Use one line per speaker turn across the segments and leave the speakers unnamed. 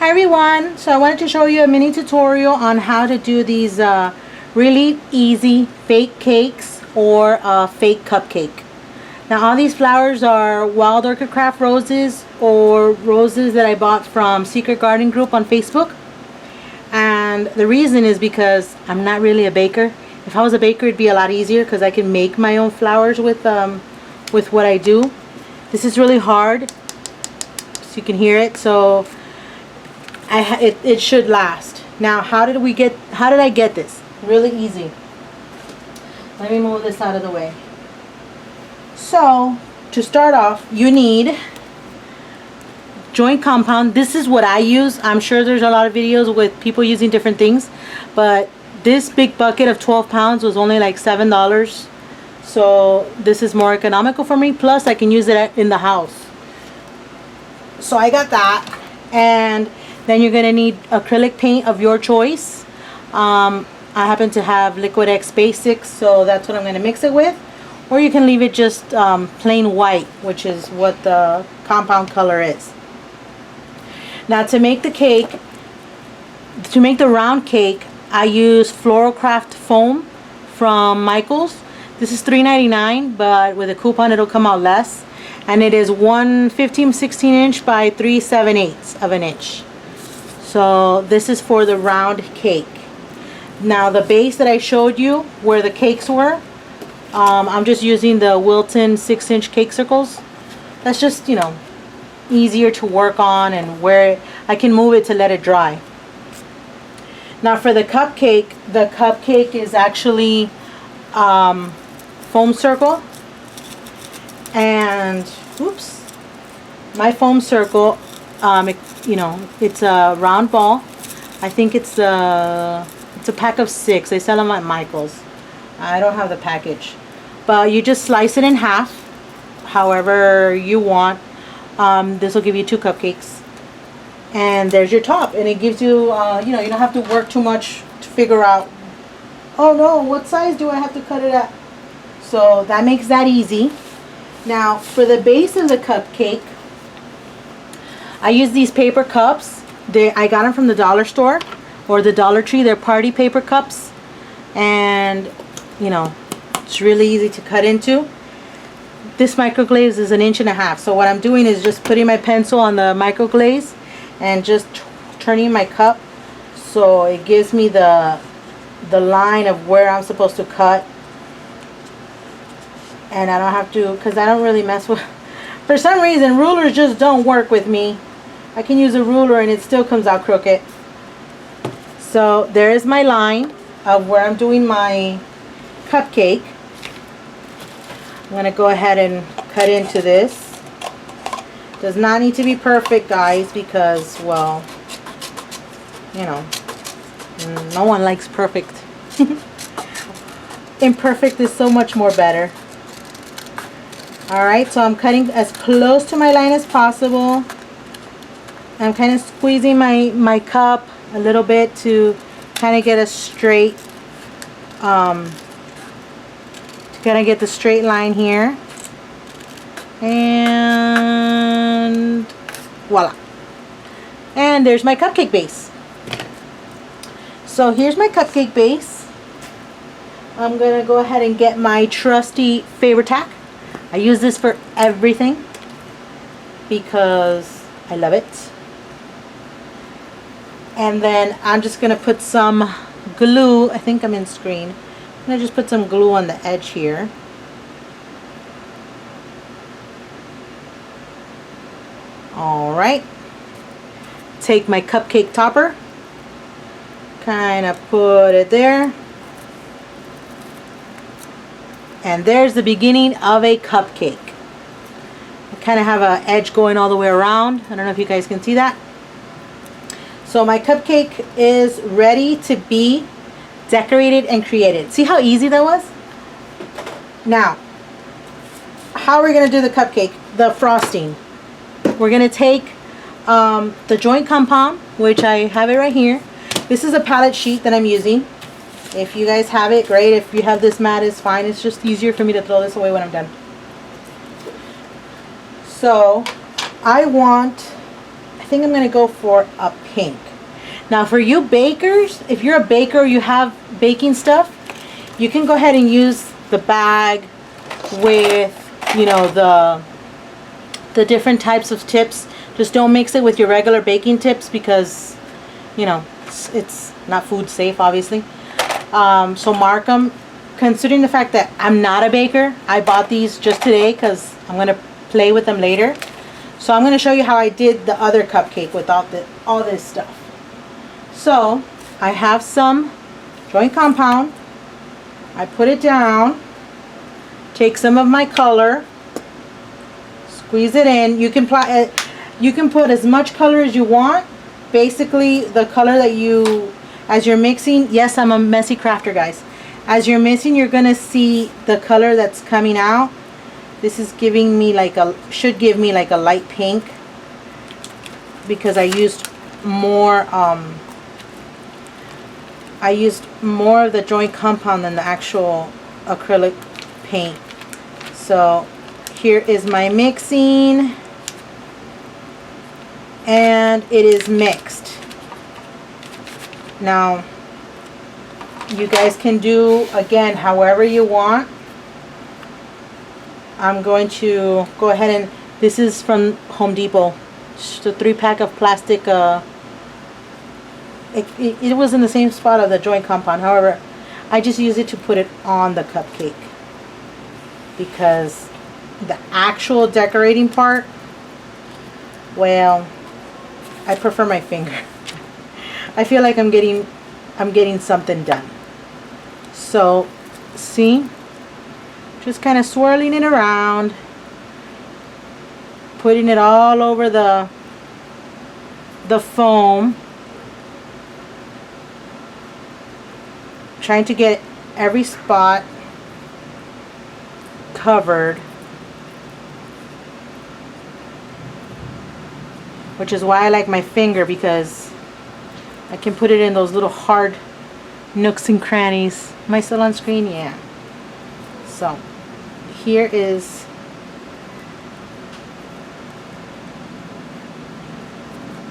Hi everyone, so I wanted to show you a mini tutorial on how to do these really easy fake cakes or a fake cupcake. Now all these flowers are wild orchid craft roses or roses that I bought from Secret Garden Group on Facebook. And the reason is because I'm not really a baker. If I was a baker, it'd be a lot easier because I can make my own flowers with what I do. This is really hard, so you can hear it. So it should last. Now, how did I get this? Really easy. Let me move this out of the way. So, to start off, you need joint compound. This is what I use. I'm sure there's a lot of videos with people using different things, but this big bucket of 12 pounds was only like $7. So, this is more economical for me. Plus, I can use it in the house. So, I got that. And then you're going to need acrylic paint of your choice. I happen to have Liquid X Basics, so that's what I'm going to mix it with. Or you can leave it just plain white, which is what the compound color is. Now to make the cake, to make the round cake, I use Floral Craft foam from Michaels. This is $3.99, but with a coupon it'll come out less. And it is 1 15/16 inch by 3 7/8 of an inch. So this is for the round cake. Now the base that I showed you where the cakes were, I'm just using the Wilton 6-inch cake circles. That's just, you know, easier to work on, and where I can move it to let it dry. Now for the cupcake is actually foam circle. And oops, my foam circle, it's a round ball. I think it's a pack of 6. They sell them at Michaels. I don't have the package, but you just slice it in half, however you want. This will give you 2 cupcakes, and there's your top. And it gives you, you don't have to work too much to figure out, oh no, what size do I have to cut it at? So that makes that easy. Now for the base of the cupcake, I use these paper cups. I got them from the dollar store or the Dollar Tree. They're party paper cups, and it's really easy to cut into. This microglaze is 1.5 inches. So what I'm doing is just putting my pencil on the microglaze and just turning my cup so it gives me the line of where I'm supposed to cut. And I don't have to, because I don't really mess with, for some reason rulers just don't work with me. I can use a ruler and it still comes out crooked. So there is my line of where I'm doing my cupcake. I'm going to go ahead and cut into this. Does not need to be perfect, guys, because, well, no one likes perfect. Imperfect is so much more better. Alright, so I'm cutting as close to my line as possible. I'm kind of squeezing my cup a little bit to kind of get a straight, to kind of get the straight line here. And voila. And there's my cupcake base. So here's my cupcake base. I'm going to go ahead and get my trusty Faber-Tac. I use this for everything because I love it. And then I'm just going to put some glue. I think I'm in screen. I'm going to just put some glue on the edge here. Alright. Take my cupcake topper. Kind of put it there. And there's the beginning of a cupcake. I kind of have an edge going all the way around. I don't know if you guys can see that. So my cupcake is ready to be decorated and created. See how easy that was? Now, how are we going to do the cupcake? The frosting. We're going to take the joint compound, which I have it right here. This is a palette sheet that I'm using. If you guys have it, great. If you have this mat, it's fine. It's just easier for me to throw this away when I'm done. So I want I think I'm going to go for a pink. Now for you bakers, if you're a baker or you have baking stuff, you can go ahead and use the bag with, you know, the different types of tips. Just don't mix it with your regular baking tips because, you know, it's not food safe, obviously. So mark them. Considering the fact that I'm not a baker, I bought these just today because I'm going to play with them later. So I'm going to show you how I did the other cupcake without all this stuff. So I have some joint compound. I put it down. Take some of my color. Squeeze it in. You can put as much color as you want. Basically, the color that as you're mixing. Yes, I'm a messy crafter, guys. As you're mixing, you're gonna see the color that's coming out. This is giving me should give me like a light pink because I used more of the joint compound than the actual acrylic paint. So here is my mixing, and it is mixed. Now you guys can do, again, however you want. I'm going to go ahead and, this is from Home Depot. Just a 3-pack of plastic. It was in the same spot of the joint compound. However, I just use it to put it on the cupcake. Because the actual decorating part, well, I prefer my finger. I feel like I'm getting something done. So, see? Just kind of swirling it around. Putting it all over the foam. Trying to get every spot covered. Which is why I like my finger, because I can put it in those little hard nooks and crannies. Am I still on screen? Yeah. So here is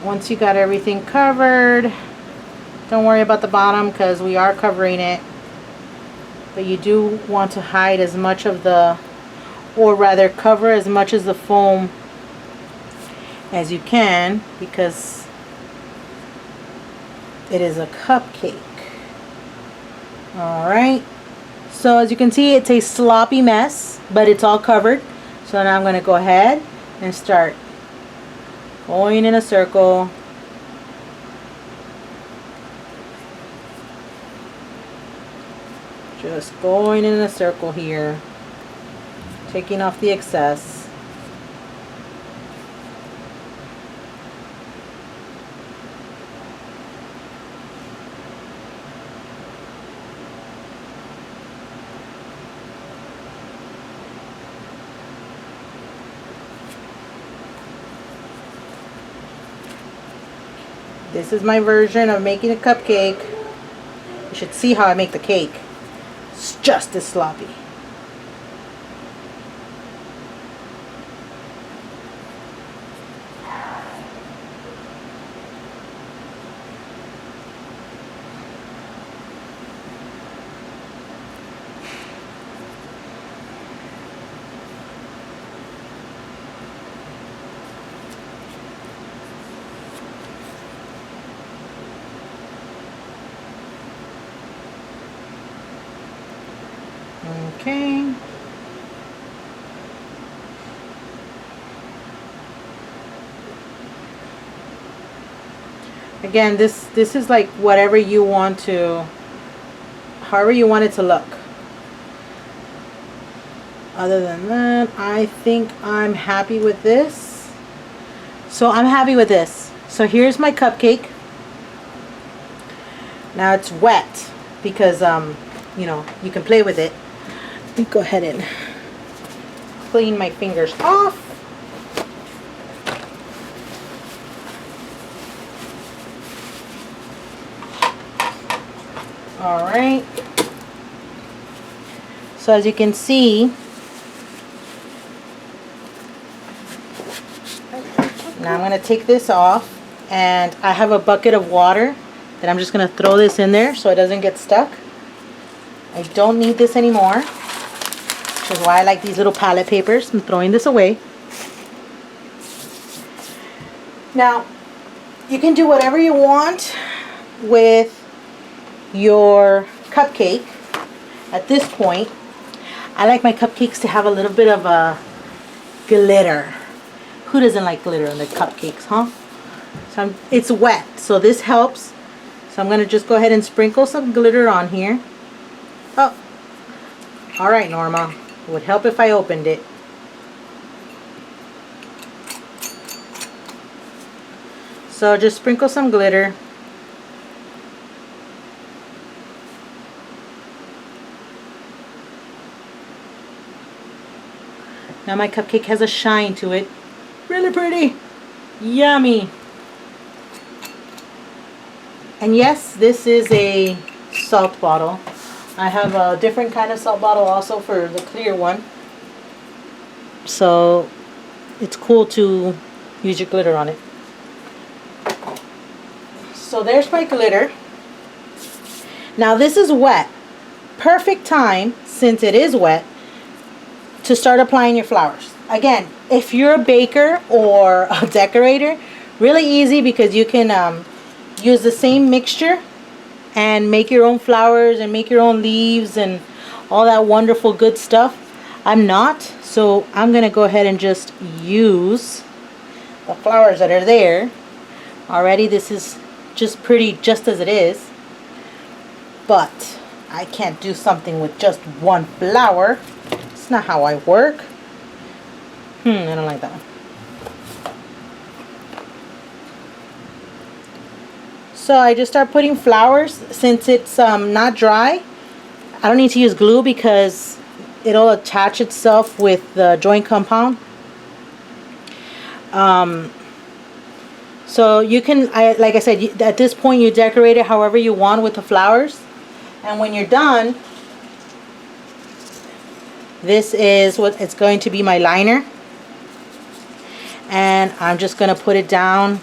once you got everything covered, don't worry about the bottom because we are covering it, but you do want to hide as much of the, or rather cover as much as the foam as you can, because it is a cupcake. Alright, so as you can see, it's a sloppy mess, but it's all covered. So now I'm going to go ahead and start going in a circle. Just going in a circle here, taking off the excess. This is my version of making a cupcake. You should see how I make the cake. It's just as sloppy. Okay. Again, this is like whatever you want to, however you want it to look. Other than that, I think I'm happy with this. So I'm happy with this. So here's my cupcake. Now it's wet because you know, you can play with it. Let me go ahead and clean my fingers off. Alright. So as you can see, Now I'm going to take this off, and I have a bucket of water that I'm just going to throw this in there so it doesn't get stuck. I don't need this anymore, which is why I like these little palette papers. I'm throwing this away. Now, you can do whatever you want with your cupcake at this point. I like my cupcakes to have a little bit of a glitter. Who doesn't like glitter on their cupcakes, huh? So it's wet, so this helps. So I'm going to just go ahead and sprinkle some glitter on here. Oh, all right, Norma. It would help if I opened it. So just sprinkle some glitter. Now my cupcake has a shine to it. Really pretty. Yummy. And yes, this is a salt bottle. I have a different kind of salt bottle also for the clear one. So it's cool to use your glitter on it. So there's my glitter. Now this is wet. Perfect time, since it is wet, to start applying your flowers. Again, if you're a baker or a decorator, really easy because you can use the same mixture and make your own flowers and make your own leaves and all that wonderful good stuff. I'm not, so I'm gonna go ahead and just use the flowers that are there already. This is just pretty just as it is, but I can't do something with just one flower. It's not how I work. I don't like that one. So I just start putting flowers. Since it's not dry, I don't need to use glue because it'll attach itself with the joint compound. So you can, like I said, at this point you decorate it however you want with the flowers. And when you're done, this is what it's going to be, my liner. And I'm just going to put it down.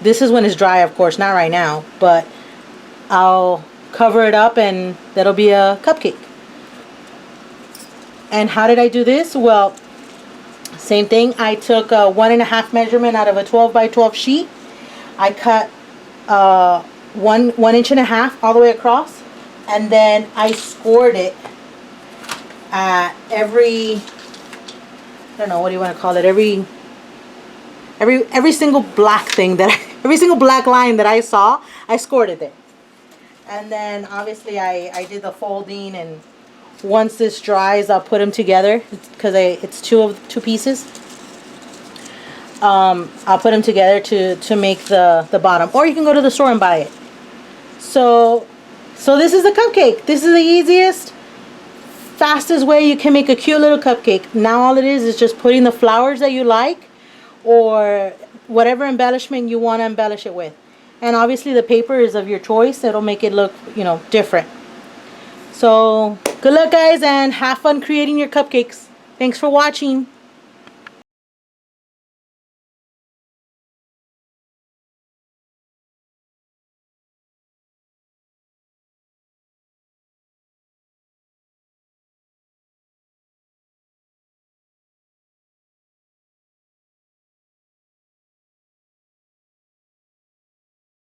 This is when it's dry, of course, not right now, but I'll cover it up and that'll be a cupcake. And how did I do this? Well, same thing. I took a 1.5 measurement out of a 12 by 12 sheet. I cut 1.5 inches all the way across, and then I scored it at every, I don't know, what do you want to call it, every single black thing that every single black line that I saw, I scored it there. And then obviously I did the folding, and once this dries I'll put them together because it's two pieces. I'll put them together to make the bottom, or you can go to the store and buy it. So this is the cupcake. This is the easiest, fastest way you can make a cute little cupcake. Now all it is just putting the flowers that you like or whatever embellishment you want to embellish it with. And obviously the paper is of your choice. It'll make it look, different. So good luck, guys, and have fun creating your cupcakes. Thanks for watching.